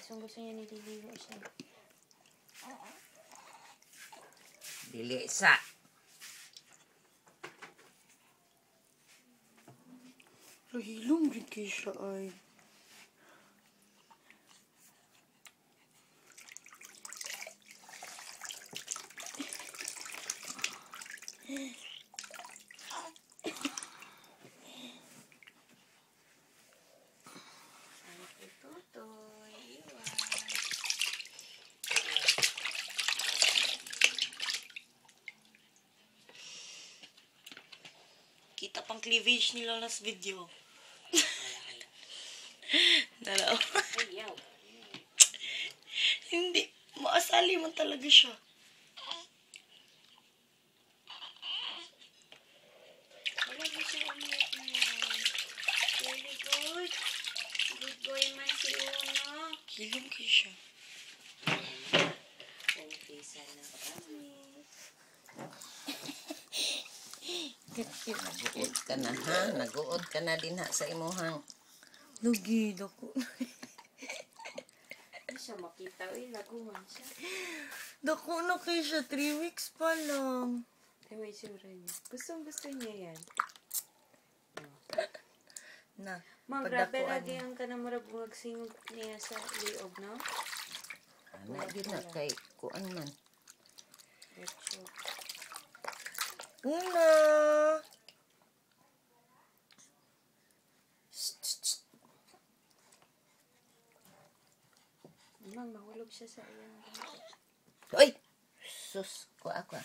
Gusto niya nililigo siya. Dili sa. Hilom rin kayo siya ay. Kita pang cleavage ni Lola sa video. Dalaw. Hindi. Maasali man talaga siya. Wala ba siya umiyak na yan? Really good. Good boy man si Uno. Hilom kayo siya. Umpisa na kami. Naguod ka na ha. Naguod ka na din ha sa imuhang. Lugi, dako. Hindi siya makita. Uy, laguhan siya. Dako na kayo siya. 3 weeks pa lang. Ewan, sura niya. Gusto niya yan. Na. Mang, grabe lagi ang kanamara bungag singog niya sa liog, no? Ano yun na kay kuan man. Retso. Una! Mang, mahulog siya sa iyang. Uy! Sus! Kuha ako.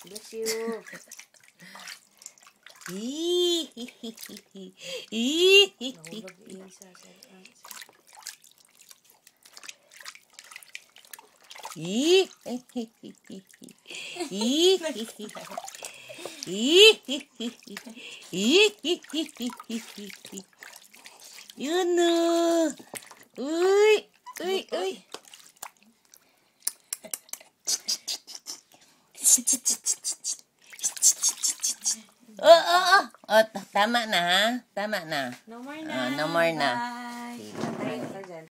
Bless you. Mahulog iya sa Yun na. Uy! Uy! Uy! Oh, tama na ha? Tama na. No more na. No more na. Bye.